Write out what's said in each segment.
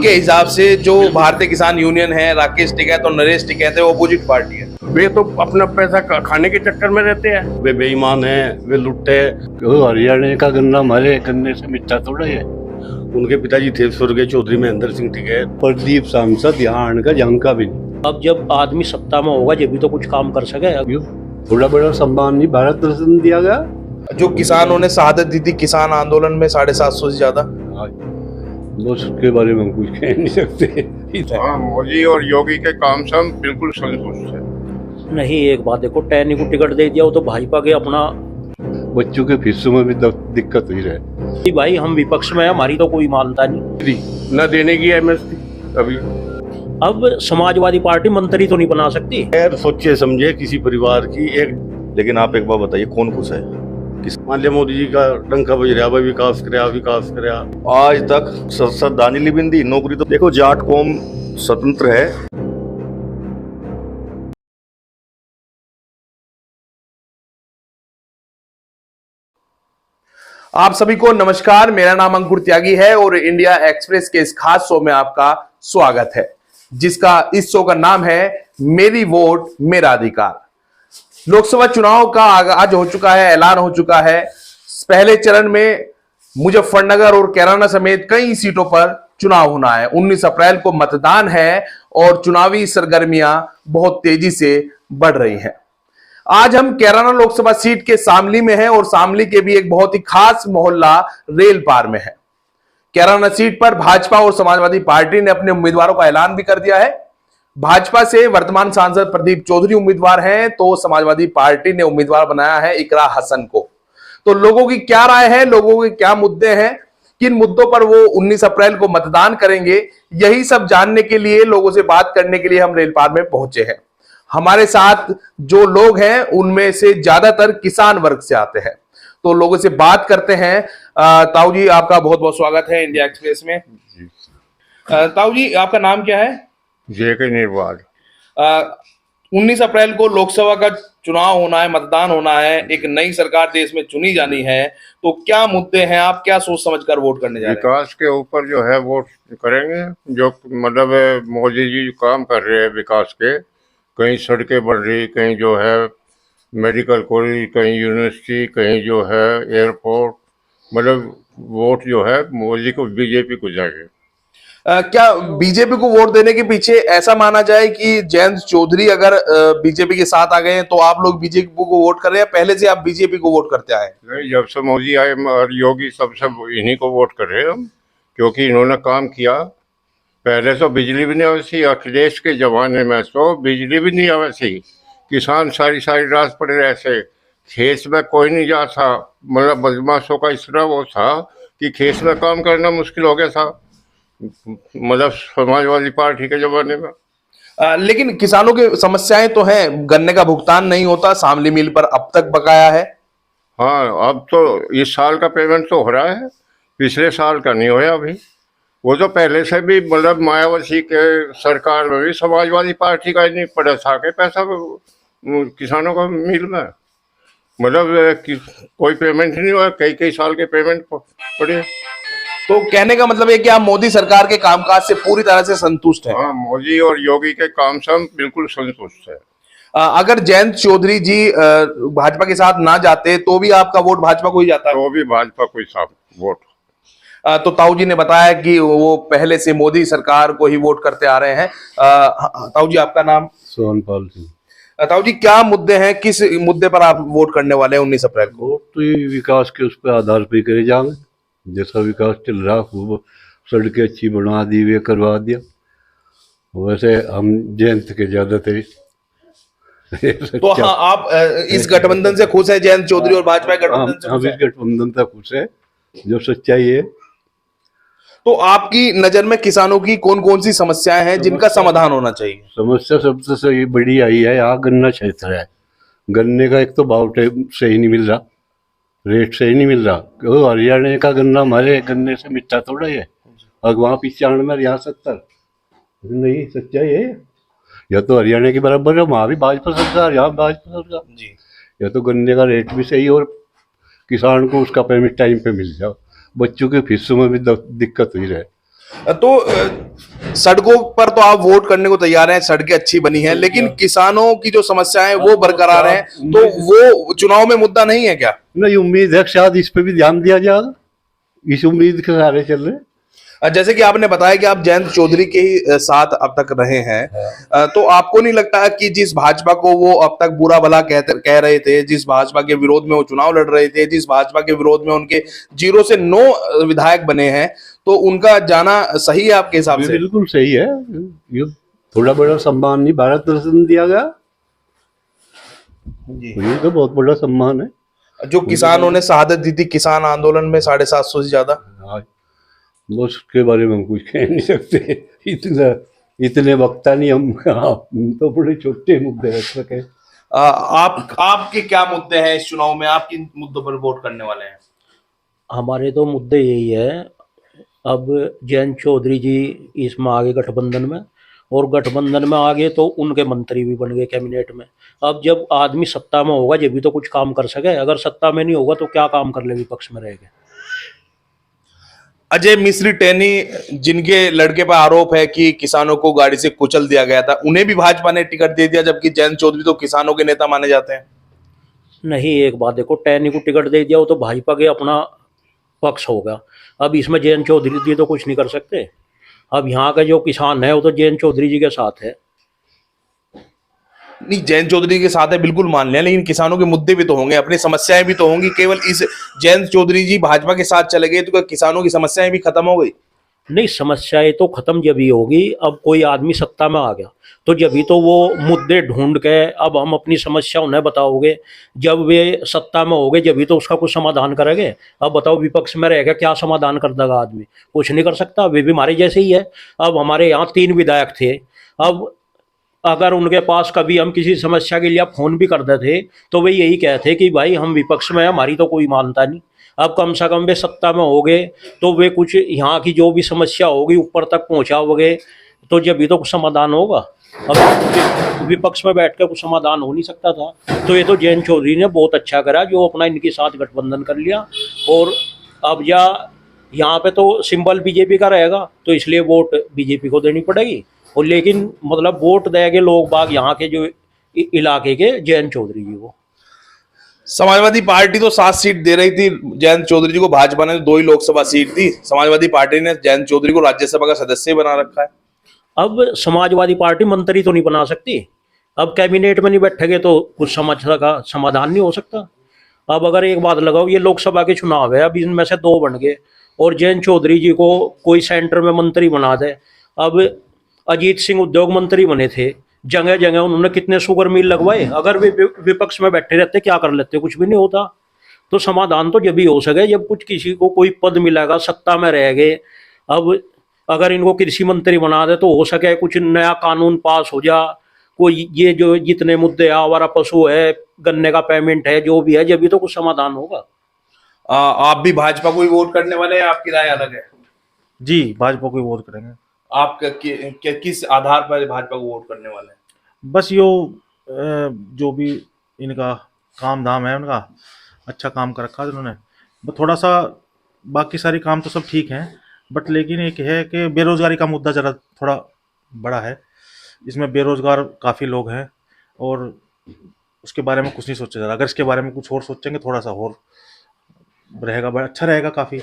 आपके हिसाब से जो भारतीय किसान यूनियन है, राकेश टिकैत और नरेश टिकैत है, वो अपोजिट पार्टी है। वे तो अपना पैसा खाने के चक्कर में रहते हैं। वे बेईमान हैं, वे लुट्टे। हरियाणा का गन्ना हमारे गन्ने से मीठा थोड़ा है। उनके पिताजी थे स्वर्गीय चौधरी महेंद्र सिंह टिकैत। प्रदीप सांसद यहाँ का झंका भी नहीं। अब जब आदमी सत्ता में होगा जब भी तो कुछ काम कर सके। थोड़ा बड़ा सम्मान नहीं भारत रत्न दिया गया। जो किसानों ने शहादत दी थी किसान आंदोलन में 750 से ज्यादा, उसके बारे में हम कुछ कह नहीं सकते। हाँ, मोदी और योगी के काम से हम बिल्कुल संतुष्ट है। नहीं, एक बात देखो, टैनी को टिकट दे दिया वो तो भाजपा के अपना बच्चों के फीसों में भी दिक्कत हुई रहे। भाई हम विपक्ष में है, हमारी तो कोई मानता नहीं। न देने की एमएसपी अभी। अब समाजवादी पार्टी मंत्री तो नहीं बना सकती। खैर सोचे समझे किसी परिवार की एक। लेकिन आप एक बात बताइए, कौन खुश है? मान लिया मोदी जी का डंका बज रहा, विकास करे। आज तक श्रद्धांजलि भी दी, नौकरी तो देखो जाट कौम स्वतंत्र है। आप सभी को नमस्कार। मेरा नाम अंकुर त्यागी है और इंडिया एक्सप्रेस के इस खास शो में आपका स्वागत है, जिसका इस शो का नाम है मेरी वोट मेरा अधिकार। लोकसभा चुनाव का आगाज हो चुका है, ऐलान हो चुका है। पहले चरण में मुजफ्फरनगर और कैराना समेत कई सीटों पर चुनाव होना है। 19 अप्रैल को मतदान है और चुनावी सरगर्मियां बहुत तेजी से बढ़ रही हैं। आज हम कैराना लोकसभा सीट के शामली में हैं और शामली के भी एक बहुत ही खास मोहल्ला रेल पार में है। कैराना सीट पर भाजपा और समाजवादी पार्टी ने अपने उम्मीदवारों का ऐलान भी कर दिया है। भाजपा से वर्तमान सांसद प्रदीप चौधरी उम्मीदवार हैं, तो समाजवादी पार्टी ने उम्मीदवार बनाया है इकरा हसन को। तो लोगों की क्या राय है, लोगों के क्या मुद्दे हैं, किन मुद्दों पर वो 19 अप्रैल को मतदान करेंगे, यही सब जानने के लिए, लोगों से बात करने के लिए हम रेलपार में पहुंचे हैं। हमारे साथ जो लोग हैं उनमें से ज्यादातर किसान वर्ग से आते हैं, तो लोगों से बात करते हैं। ताऊ जी, आपका बहुत बहुत स्वागत है इंडिया एक्सप्रेस में। ताऊ जी, आपका नाम क्या है? जे के निर्वाल। 19 अप्रैल को लोकसभा का चुनाव होना है, मतदान होना है, एक नई सरकार देश में चुनी जानी है, तो क्या मुद्दे हैं, आप क्या सोच समझकर वोट करने जा रहे हैं? विकास के ऊपर जो है वोट करेंगे। जो मतलब मोदी जी जो काम कर रहे हैं विकास के, कहीं सड़कें बन रही, कहीं जो है मेडिकल कॉलेज, कहीं यूनिवर्सिटी, कहीं जो है एयरपोर्ट, मतलब वोट जो है मोदी को, बीजेपी को जाएंगे। क्या बीजेपी को वोट देने के पीछे ऐसा माना जाए कि जयंत चौधरी अगर बीजेपी के साथ आ गए हैं तो आप लोग बीजेपी को वोट कर रहे हैं, पहले से आप बीजेपी को वोट करते आए? नहीं, जब से मोदी आए और योगी सबसे इन्हीं को वोट कर रहे हैं हम, क्योंकि इन्होंने काम किया। पहले तो बिजली भी नहीं आती थी, अखिलेश के जमाने में तो बिजली भी नहीं आती थी। किसान सारी सारी रात पड़े रहते, खेत में कोई नहीं जाता। मतलब बदमाशों का इस तरह वो था कि खेत में काम करना मुश्किल हो गया था, मतलब समाजवादी पार्टी के जमाने में। लेकिन किसानों की समस्याएं तो हैं, गन्ने का भुगतान नहीं होता, शामली मिल पर अब तक बकाया है। हाँ, अब तो इस साल का पेमेंट तो हो रहा है, पिछले साल का नहीं होया अभी। वो तो पहले से भी मतलब मायावती के सरकार में भी समाजवादी पार्टी का नहीं पड़ा था कि पैसा किसानों का मिल में, मतलब कोई पेमेंट नहीं हुआ, कई कई साल के पेमेंट पड़े। तो कहने का मतलब है कि आप मोदी सरकार के कामकाज से पूरी तरह से संतुष्ट हैं? हाँ, मोदी और योगी के काम से हम बिल्कुल संतुष्ट है। अगर जयंत चौधरी जी भाजपा के साथ ना जाते तो भी आपका वोट भाजपा को ही जाता? तो भी भाजपा को ही वोट। तो ताऊ जी ने बताया कि वो पहले से मोदी सरकार को ही वोट करते आ रहे हैं। ताऊ जी, आपका नाम? सोनपाल सिंह। ताऊ जी, क्या मुद्दे हैं, किस मुद्दे पर आप वोट करने वाले हैं 19 अप्रैल को? वोट तो ये विकास के उस पर आधार पे करे जाएंगे। जैसा विकास चल रहा, खूब सड़कें अच्छी बना दी, वे करवा दिया। वैसे हम जयंत के ज्यादा थे। तो हाँ, आप इस गठबंधन से खुश है, जयंत चौधरी और भाजपा गठबंधन से? हम इस गठबंधन से खुश है जो सच्चाई है। तो आपकी नजर में किसानों की कौन कौन सी समस्याएं हैं जिनका समाधान होना चाहिए? समस्या सबसे सही बड़ी आई है, यहाँ गन्ना क्षेत्र है। गन्ने का एक तो भाव सही नहीं मिल रहा, रेट सही नहीं मिल रहा। हरियाणा का गन्ना हमारे गन्ने से मीठा थोड़ा है। और वहाँ 95 यहाँ 70। नहीं, सच्चाई है। या तो हरियाणा के बराबर है, वहाँ भी भाजपा सरकार, यहाँ भाजपा सरकार जी। या तो गन्ने का रेट भी सही और किसान को उसका पेमेंट टाइम पे मिल जाओ। बच्चों के फीसों में भी दिक्कत हुई रहे। तो सड़कों पर तो आप वोट करने को तैयार हैं, सड़कें अच्छी बनी हैं, लेकिन किसानों की जो समस्याएं हैं वो बरकरार हैं, तो वो चुनाव में मुद्दा नहीं है क्या? नहीं, उम्मीद है कि शायद इस पे भी ध्यान दिया जाएगा, इस उम्मीद के सहारे चल रहे हैं। जैसे कि आपने बताया कि आप जयंत चौधरी के ही साथ अब तक रहे हैं, तो आपको नहीं लगता कि जिस भाजपा को वो अब तक बुरा भला कह रहे थे, जिस भाजपा के विरोध में वो चुनाव लड़ रहे थे, जिस भाजपा के विरोध में उनके 0 से 9 विधायक बने हैं, तो उनका जाना सही है आपके हिसाब से? बिल्कुल सही है। ये थोड़ा बड़ा सम्मान नहीं, भारत रत्न दिया गया, ये तो बहुत बड़ा सम्मान है। जो किसानों ने शहादत दी थी किसान आंदोलन में 750 से ज्यादा, हाँ, बस उसके बारे में हम कुछ कह नहीं सकते, इतने वक्ता नहीं हम। हम तो बड़े छोटे मुद्दे रख सके। आपके क्या मुद्दे हैं इस चुनाव में? आप किन मुद्दों पर वोट करने वाले हैं? हमारे तो मुद्दे यही है, अब जयंत चौधरी जी इसमें आगे गठबंधन में, और गठबंधन में आगे तो उनके मंत्री भी बन गए कैबिनेट में। अब जब आदमी सत्ता में होगा जब भी तो कुछ काम कर सके, अगर सत्ता में नहीं होगा तो क्या काम कर ले विपक्ष में रहेगा। अजय मिश्री टेनी, जिनके लड़के पर आरोप है कि किसानों को गाड़ी से कुचल दिया गया था, उन्हें भी भाजपा ने टिकट दे दिया, जबकि जयंत चौधरी तो किसानों के नेता माने जाते हैं। नहीं, एक बात देखो, टैनी को टिकट दे दिया वो तो भाजपा के अपना पक्ष होगा। अब इसमें जयंत चौधरी जी तो कुछ नहीं कर सकते। अब यहाँ का जो किसान है वो तो जयंत चौधरी जी के साथ है। नहीं, जयंत चौधरी के साथ है बिल्कुल मान लिया, लेकिन किसानों के मुद्दे भी तो होंगे, अपनी समस्याएं भी तो होंगी। केवल इस जयंत चौधरी जी भाजपा के साथ चले गए तो क्या किसानों की समस्याएं भी खत्म हो गई? नहीं, समस्याएं तो खत्म जब ही होगी, अब कोई आदमी सत्ता में आ गया तो जब ही तो वो मुद्दे ढूंढ के अब हम अपनी समस्या उन्हें बताओगे, जब वे सत्ता में होगे जब ही तो उसका कुछ समाधान करेंगे। अब बताओ विपक्ष में रहेगा क्या समाधान कर देगा आदमी? कुछ नहीं कर सकता, वे भी हमारे जैसे ही है। अब हमारे यहाँ 3 विधायक थे, अब अगर उनके पास कभी हम किसी समस्या के लिए फ़ोन भी करते थे तो वे यही कहते कि भाई हम विपक्ष में हैं, हमारी तो कोई मानता नहीं। अब कम से कम वे सत्ता में हो गए तो वे कुछ यहाँ की जो भी समस्या होगी ऊपर तक पहुँचाओगे तो जब भी तो कुछ समाधान होगा। अब विपक्ष में बैठ कर कुछ समाधान हो नहीं सकता था, तो ये तो जयंत चौधरी ने बहुत अच्छा करा जो अपना इनके साथ गठबंधन कर लिया। और अब यहाँ पे तो सिंबल बीजेपी का रहेगा तो इसलिए वोट बीजेपी को देनी पड़ेगी। और लेकिन मतलब वोट देंगे लोग बाग यहाँ के जो इलाके के जयंत चौधरी जी को। समाजवादी पार्टी तो 7 सीट दे रही थी जयंत चौधरी जी को, भाजपा ने 2 ही लोकसभा सीट दी। समाजवादी पार्टी ने जयंत चौधरी को राज्यसभा का सदस्य बना रखा है। अब समाजवादी पार्टी मंत्री तो नहीं बना सकती, अब कैबिनेट में नहीं बैठेंगे तो कुछ समस्या का समाधान नहीं हो सकता। अब अगर एक बात लगाओ, ये लोकसभा के चुनाव है, अब इनमें से 2 बन गए और जयंत चौधरी जी को कोई सेंटर में मंत्री बना दे। अब अजीत सिंह उद्योग मंत्री बने थे, जगह जगह उन्होंने कितने शुगर मिल लगवाए, अगर वे विपक्ष में बैठे रहते क्या कर लेते? कुछ भी नहीं होता। तो समाधान तो जब भी हो सके जब कुछ किसी को कोई पद मिलेगा, सत्ता में रह गए। अब अगर इनको कृषि मंत्री बना दे तो हो सके कुछ नया कानून पास हो जा, कोई ये जो जितने मुद्दे आवारा पशु है, गन्ने का पेमेंट है, जो भी है, जब भी तो कुछ समाधान होगा। आप भी भाजपा को ही वोट करने वाले हैं? आपकी राय अलग है? जी, भाजपा को ही वोट करेंगे। आप किस आधार पर भाजपा को वोट करने वाले हैं? बस जो भी इनका काम धाम है, उनका अच्छा काम कर रखा है उन्होंने। बस थोड़ा सा बाकी सारे काम तो सब ठीक हैं, बट लेकिन एक है कि बेरोज़गारी का मुद्दा ज़रा थोड़ा बड़ा है। इसमें बेरोज़गार काफ़ी लोग हैं और उसके बारे में कुछ नहीं सोचा जा रहा। अगर इसके बारे में कुछ और सोचेंगे थोड़ा सा और रहेगा, बड़ा अच्छा रहेगा काफ़ी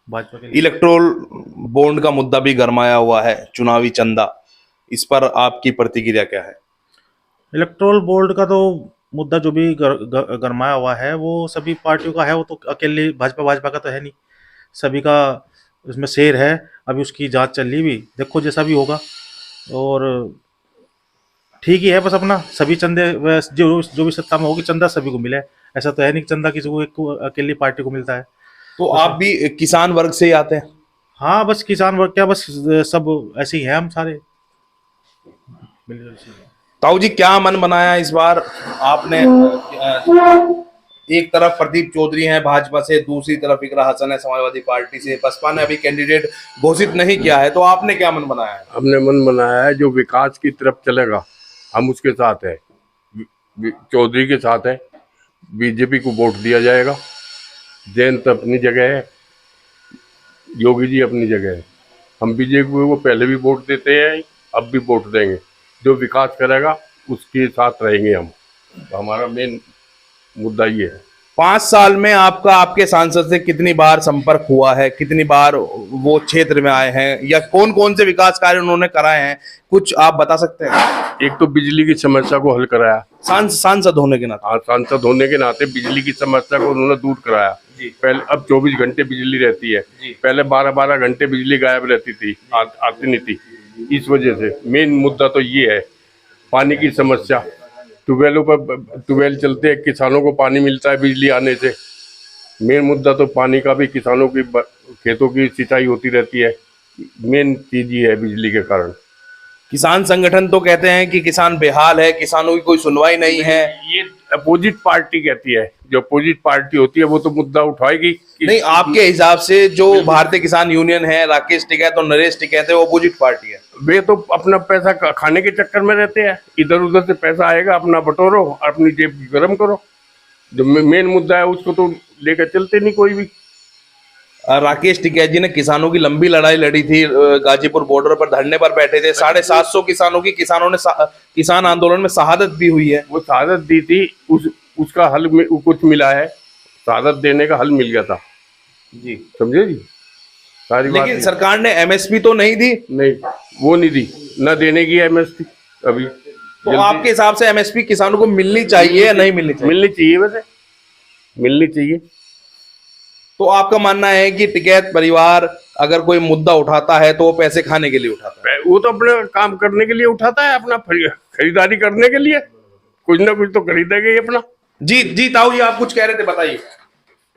भाजपा के लिए। इलेक्ट्रोल बॉन्ड का मुद्दा भी गरमाया हुआ है, चुनावी चंदा, इस पर आपकी प्रतिक्रिया क्या है? इलेक्ट्रोल बोर्ड का तो मुद्दा जो भी गरमाया हुआ है वो सभी पार्टियों का है, वो तो अकेले भाजपा का तो है नहीं, सभी का उसमें शेयर है। अभी उसकी जांच चल रही, भी देखो जैसा भी होगा। और ठीक ही है, बस अपना सभी चंदे जो भी सत्ता में होगी चंदा सभी को मिले, ऐसा तो है नहीं कि चंदा किसी को एक अकेली पार्टी को मिलता है। तो आप भी किसान वर्ग से ही आते हैं? हाँ, बस किसान वर्ग क्या, बस सब ऐसे ही हैं हम सारे। ताऊ जी, क्या मन बनाया इस बार आपने? एक तरफ प्रदीप चौधरी हैं भाजपा से, दूसरी तरफ इकरा हसन है समाजवादी पार्टी से, बसपा ने अभी कैंडिडेट घोषित नहीं किया है, तो आपने क्या मन बनाया है? हमने मन बनाया है जो विकास की तरफ चलेगा हम उसके साथ है, चौधरी के साथ है। बीजेपी को वोट दिया जाएगा। जयंत अपनी जगह है, योगी जी अपनी जगह है। हम बीजेपी को पहले भी वोट देते हैं, अब भी वोट देंगे। जो विकास करेगा उसके साथ रहेंगे हम। तो हमारा मेन मुद्दा ये है। 5 साल में आपका आपके सांसद से कितनी बार संपर्क हुआ है, कितनी बार वो क्षेत्र में आए हैं, या कौन कौन से विकास कार्य उन्होंने कराए हैं, कुछ आप बता सकते हैं? एक तो बिजली की समस्या को हल कराया, सांसद होने के नाते। सांसद होने के नाते बिजली की समस्या को उन्होंने दूर कराया। पहले अब 24 घंटे बिजली रहती है, पहले 12-12 घंटे बिजली गायब रहती थी, आती नहीं थी। इस वजह से मेन मुद्दा तो ये है, पानी की समस्या। ट्यूबवेलों पर ट्यूबवेल चलते हैं, किसानों को पानी मिलता है बिजली आने से। मेन मुद्दा तो पानी का भी, किसानों की खेतों की सिंचाई होती रहती है। मेन चीज ये है बिजली के कारण। किसान संगठन तो कहते हैं कि किसान बेहाल है, किसानों की कोई सुनवाई नहीं है। ये अपोजिट पार्टी कहती है, जो अपोजिट पार्टी होती है वो तो मुद्दा उठाएगी। नहीं, आपके हिसाब से जो भारतीय किसान यूनियन है, राकेश टिकैत और नरेश टिकैत है, वो अपोजिट पार्टी है। वे तो अपना पैसा खाने के चक्कर में रहते हैं, इधर उधर से पैसा आएगा, अपना बटोरो, अपनी जेब गर्म करो। जो मेन मुद्दा है उसको तो लेकर चलते नहीं कोई भी। राकेश टिकैत जी ने किसानों की लंबी लड़ाई लड़ी थी, गाजीपुर बॉर्डर पर धरने पर बैठे थे। 750 किसानों की किसान आंदोलन में शहादत भी हुई है। वो शहादत दी थी, उसका हल कुछ मिला है, शहादत देने का हल मिल गया था जी, समझे जी। सारी बात लेकिन सरकार ने एमएसपी तो नहीं दी। नहीं, वो नहीं दी, न देने की एमएसपी अभी। तो आपके हिसाब से एमएसपी किसानों को मिलनी चाहिए या नहीं मिलनी चाहिए? मिलनी चाहिए, वैसे मिलनी चाहिए। तो आपका मानना है कि टिकैत परिवार अगर कोई मुद्दा उठाता है तो वो पैसे खाने के लिए उठाता है? वो तो अपने काम करने के लिए उठाता है, अपना खरीदारी करने के लिए। कुछ ना कुछ तो खरीदेगा ही अपना। जी जी, ताऊ जी आप कुछ कह रहे थे, बताइए।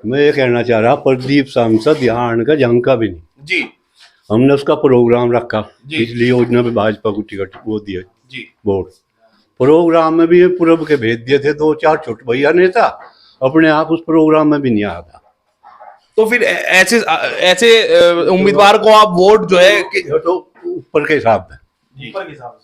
मैं ये कहना चाह रहा, प्रदीप सांसद यहाँ आने का झंका भी नहीं। जी हमने उसका प्रोग्राम रखा, जी। पिछली योजना में भाजपा को टिकट वो दिए जी, वोट। प्रोग्राम में भी ये पूरब के भेज दिए थे 2-4 छोटे भैया नेता, अपने आप उस प्रोग्राम में भी नहीं आया था। तो फिर ऐसे उम्मीदवार को आप वोट जो है ये तो ऊपर के हिसाब से,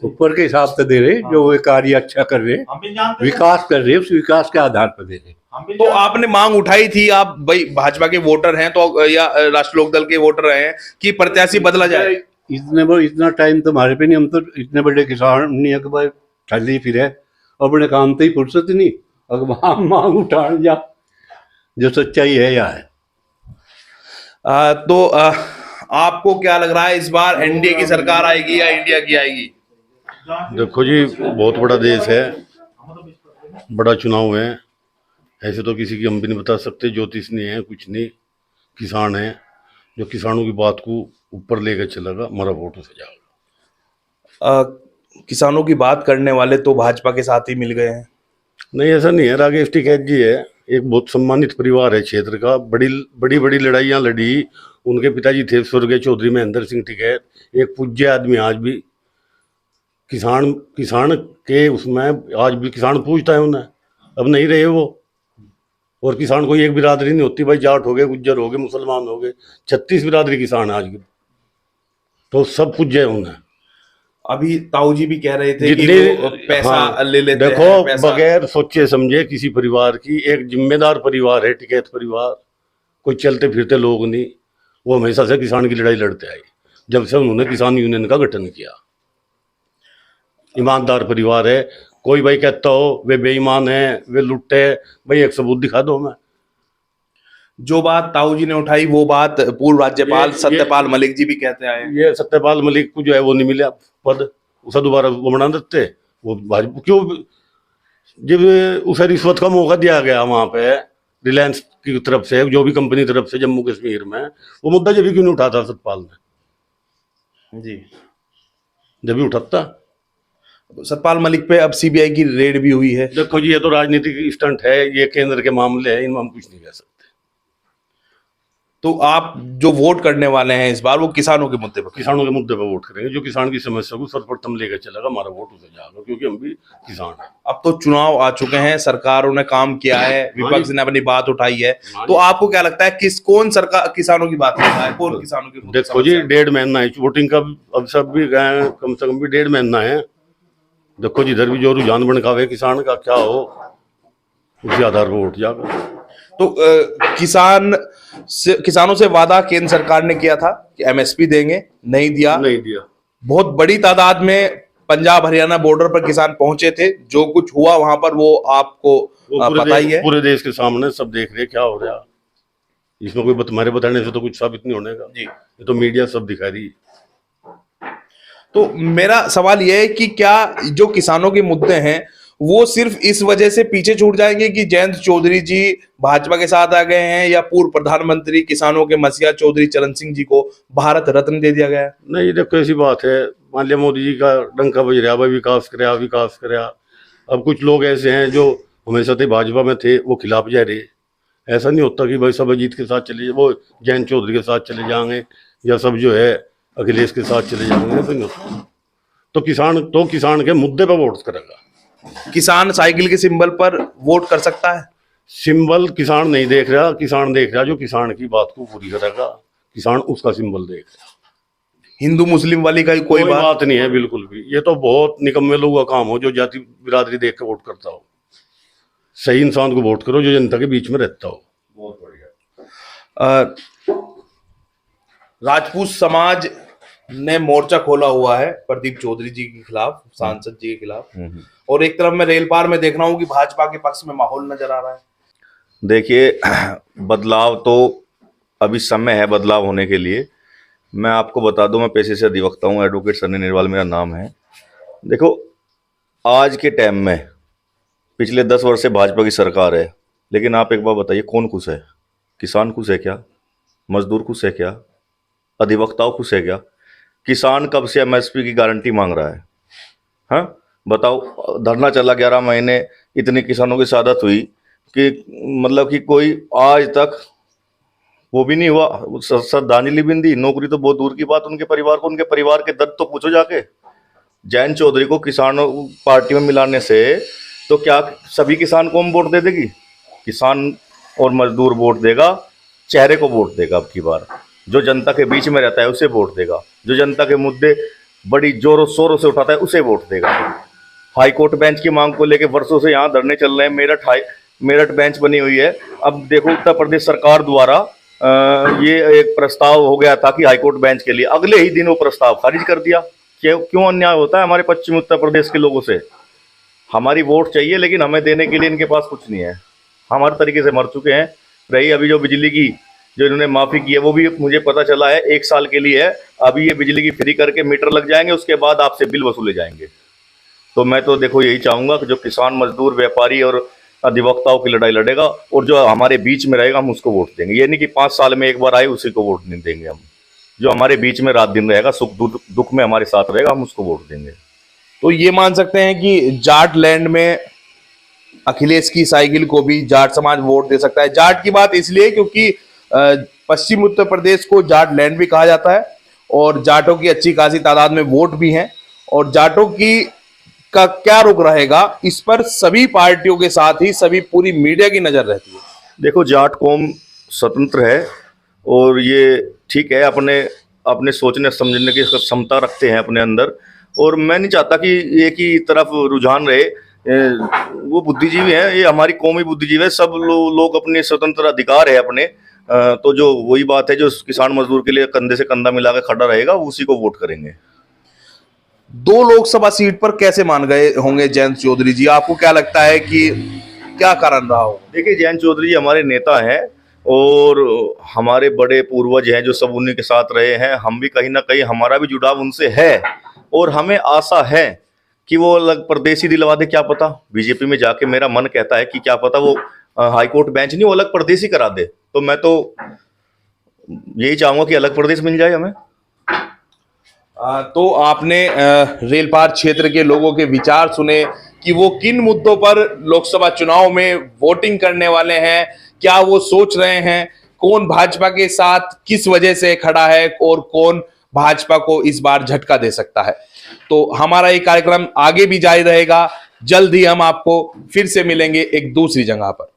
ऊपर के हिसाब से दे रहे, जो वो कार्य अच्छा कर रहे, हम भी जानते हैं। विकास कर रहे, उस विकास के आधार पर दे रहे। तो आपने मांग उठाई थी, आप भाई भाजपा के वोटर हैं तो, या राष्ट्र लोक दल के वोटर हैं, कि प्रत्याशी बदला जाए? इतना टाइम तो हमारे पे नहीं, हम तो इतने बड़े किसान नहीं है कि भाई चली फिरे, अपने काम तो ही फुर्सत नहीं। अगर मांग उठा जा, जो सच्चाई है या है। तो आपको क्या लग रहा है, इस बार एनडीए की सरकार आएगी या इंडिया की आएगी? देखो जी, बहुत बड़ा देश है, बड़ा चुनाव है। ऐसे तो किसी की हम भी नहीं बता सकते, ज्योतिष नहीं है, कुछ नहीं। किसान है, जो किसानों की बात को ऊपर लेकर चलेगा, हमारा वोट उसे जाएगा। किसानों की बात करने वाले तो भाजपा के साथ ही मिल गए हैं। नहीं, ऐसा नहीं है। राकेश टिकैत जी है, एक बहुत सम्मानित परिवार है क्षेत्र का, बड़ी बड़ी लड़ाइयाँ लड़ी। उनके पिताजी थे स्वर्गीय चौधरी महेंद्र सिंह टिकैत, एक पूज्य आदमी। आज भी किसान के उसमें आज भी किसान पूछता है उन्हें, अब नहीं रहे वो। और किसान कोई एक बिरादरी नहीं होती भाई, जाट हो गए, गुज्जर हो गए, मुसलमान हो गए, 36 बिरादरी किसान है आज की, तो सब पूज्य है उन्हें। अभी ताऊ जी भी कह रहे थे कि जितने वो पैसा हाँ, ले लेते हैं, देखो पैसा। बगैर सोचे समझे किसी परिवार की, एक जिम्मेदार परिवार है टिकैत परिवार, कोई चलते फिरते लोग नहीं। वो हमेशा से किसान की लड़ाई लड़ते आए, जब से उन्होंने किसान यूनियन का गठन किया। ईमानदार परिवार है। कोई भाई कहता हो वे बेईमान है, वे लुट्टे, भाई एक सबूत दिखा दो हमें। जो बात ताऊ जी ने उठाई वो बात पूर्व राज्यपाल ये- सत्यपाल मलिक जी भी कहते आए हैं। ये सत्यपाल मलिक को जो है वो नहीं मिला पद, उसे दोबारा वो बना देते। वो भाजपा क्यों, जब उसे रिश्वत का मौका दिया गया वहां पे रिलायंस की तरफ से, जो भी कंपनी तरफ से जम्मू कश्मीर में, वो मुद्दा जब भी क्यों नहीं उठाता सतपाल ने? जी, जब भी उठाता। सतपाल मलिक पे अब सीबीआई की रेड भी हुई है। देखो जी, ये तो राजनीतिक स्टंट है, ये केंद्र के मामले हैं, इनमें हम कुछ नहीं कह सकते। तो आप जो वोट करने वाले हैं इस बार, वो किसानों के मुद्दे पर? किसानों के मुद्दे पर वोट करेंगे, जो किसान की समस्या को सर्वप्रथम लेकर चलेगा, हमारा वोट उसे जाएगा, क्योंकि हम भी किसान हैं। अब तो चुनाव आ चुके हैं, सरकारों ने काम किया है, विपक्ष ने अपनी बात उठाई है, तो आपको क्या लगता है कौन सरकार किसानों की बात कर रहा है, कौन किसानों की मुद्दे देखो जी, समस्या है? 1.5 महीना है वोटिंग का, अब सब भी गए, कम से कम भी 1.5 महीना है। देखो जिधर भी जो रुझान बनकावे किसान का क्या हो, उसी आधार पर वोट जाएगा। तो किसानों से वादा केंद्र सरकार ने किया था कि एमएसपी देंगे, नहीं दिया। नहीं दिया। बहुत बड़ी तादाद में पंजाब हरियाणा बॉर्डर पर किसान पहुंचे थे, जो कुछ हुआ वहां पर वो आपको पता ही है। पूरे देश के सामने सब देख रहे हैं क्या हो रहा। इसमें कोई तुम्हारे बताने से तो कुछ साबित नहीं होने का जी, ये तो मीडिया सब दिखा रही है। तो मेरा सवाल यह है कि क्या जो किसानों के मुद्दे हैं वो सिर्फ इस वजह से पीछे छूट जाएंगे कि जयंत चौधरी जी भाजपा के साथ आ गए हैं, या पूर्व प्रधानमंत्री किसानों के मसीहा चौधरी चरण सिंह जी को भारत रत्न दे दिया गया है? नहीं, देखो ऐसी बात है, मान लिया मोदी जी का डंका बज रहा, भाई विकास कराया विकास कराया। अब कुछ लोग ऐसे हैं जो हमेशा से भाजपा में थे, वो खिलाफ जा रहे। ऐसा नहीं होता कि भाई सब अजीत के साथ चले, वो जयंत चौधरी के साथ चले जाएंगे या सब जो है अखिलेश के साथ चले जाएंगे, ऐसा नहीं होता। तो किसान के मुद्दे पर वोट करेगा। किसान साइकिल के सिंबल पर वोट कर सकता है? सिंबल किसान नहीं देख रहा, किसान देख रहा जो किसान की बात को पूरी करेगा, किसान उसका सिंबल देख रहा। हिंदू मुस्लिम वाली का कोई बात नहीं है बिल्कुल भी। ये तो बहुत निकम्मे लोगों का काम हो जो जाति बिरादरी देख के वोट करता हो। सही इंसान को वोट करो जो जनता के बीच में रहता हो। बहुत बढ़िया। राजपूत समाज ने मोर्चा खोला हुआ है प्रदीप चौधरी जी के खिलाफ, सांसद जी के खिलाफ, और एक तरफ मैं रेल पार में देख रहा हूं कि भाजपा के पक्ष में माहौल नजर आ रहा है। देखिए, बदलाव तो अभी समय है बदलाव होने के लिए। मैं आपको बता दूं, मैं पेशे से अधिवक्ता हूं, एडवोकेट सन्नी निर्वाल मेरा नाम है। देखो, आज के टाइम में पिछले 10 वर्ष से भाजपा की सरकार है, लेकिन आप एक बार बताइए, कौन खुश है? किसान खुश है क्या? मजदूर खुश है क्या? अधिवक्ताओं खुश है क्या? किसान कब से एमएसपी की गारंटी मांग रहा है? हाँ बताओ, धरना चला 11 महीने, इतने किसानों की शहादत हुई कि मतलब कि कोई आज तक वो भी नहीं हुआ, श्रद्धांजलि भी नहीं दी। नौकरी तो बहुत दूर की बात, उनके परिवार के दर्द तो पूछो जाके। जयंत चौधरी को किसानों पार्टी में मिलाने से तो क्या सभी किसान को हम वोट दे देगी? किसान और मजदूर वोट देगा, चेहरे को वोट देगा। अब की बार जो जनता के बीच में रहता है उसे वोट देगा, जो जनता के मुद्दे बड़ी जोरों शोरों से उठाता है उसे वोट देगा। हाईकोर्ट बेंच की मांग को लेकर वर्षों से यहाँ धरने चल रहे हैं। मेरठ बेंच बनी हुई है। अब देखो, उत्तर प्रदेश सरकार द्वारा ये एक प्रस्ताव हो गया था कि हाईकोर्ट बेंच के लिए, अगले ही दिन वो प्रस्ताव खारिज कर दिया। क्यों अन्याय होता है हमारे पश्चिमी उत्तर प्रदेश के लोगों से? हमारी वोट चाहिए, लेकिन हमें देने के लिए इनके पास कुछ नहीं है। हम हर तरीके से मर चुके हैं। रही अभी जो बिजली की जो इन्होंने माफ़ी की है, वो भी मुझे पता चला है 1 साल के लिए है। अभी ये बिजली की फ्री करके मीटर लग जाएंगे, उसके बाद आपसे बिल वसूले जाएंगे। तो मैं तो देखो यही चाहूँगा कि जो किसान, मजदूर, व्यापारी और अधिवक्ताओं की लड़ाई लड़ेगा और जो हमारे बीच में रहेगा हम उसको वोट देंगे। ये नहीं कि 5 साल में एक बार आए उसी को वोट नहीं देंगे हम। जो हमारे बीच में रात दिन रहेगा, सुख दुख में हमारे साथ रहेगा, हम उसको वोट देंगे। तो ये मान सकते हैं कि जाट लैंड में अखिलेश की साइकिल को भी जाट समाज वोट दे सकता है। जाट की बात इसलिए क्योंकि पश्चिम उत्तर प्रदेश को जाट लैंड भी कहा जाता है और जाटों की अच्छी खासी तादाद में वोट भी हैं, और जाटों की का क्या रुख रहेगा इस पर सभी पार्टियों के साथ ही सभी पूरी मीडिया की नजर रहती है। देखो, जाट कौम स्वतंत्र है और ये ठीक है, अपने सोचने समझने की क्षमता रखते हैं अपने अंदर, और मैं नहीं चाहता कि एक ही तरफ रुझान रहे। वो बुद्धिजीवी हैं, ये हमारी कौमी बुद्धिजीवी है। सब लोग अपने स्वतंत्र अधिकार है अपने। तो जो वही बात है, जो किसान मजदूर के लिए कंधे से कंधा मिला के खड़ा रहेगा उसी को वोट करेंगे। 2 लोकसभा सीट पर कैसे मान गए होंगे जयंत चौधरी जी? आपको क्या लगता है कि क्या कारण रहा हो? देखिए, जयंत चौधरी जी हमारे नेता हैं और हमारे बड़े पूर्वज हैं जो सब उन्हीं के साथ रहे हैं। हम भी कहीं ना कहीं हमारा भी जुड़ाव उनसे है और हमें आशा है कि वो अलग प्रदेशी दिलवा दे। क्या पता बीजेपी में जाके, मेरा मन कहता है कि क्या पता वो हाईकोर्ट बेंच नहीं, वो अलग प्रदेशी करा दे। तो मैं तो यही चाहूंगा कि अलग प्रदेश मिल जाए हमें। तो आपने रेल पार क्षेत्र के लोगों के विचार सुने कि वो किन मुद्दों पर लोकसभा चुनाव में वोटिंग करने वाले हैं, क्या वो सोच रहे हैं, कौन भाजपा के साथ किस वजह से खड़ा है और कौन भाजपा को इस बार झटका दे सकता है। तो हमारा ये कार्यक्रम आगे भी जारी रहेगा। जल्द ही हम आपको फिर से मिलेंगे एक दूसरी जगह पर।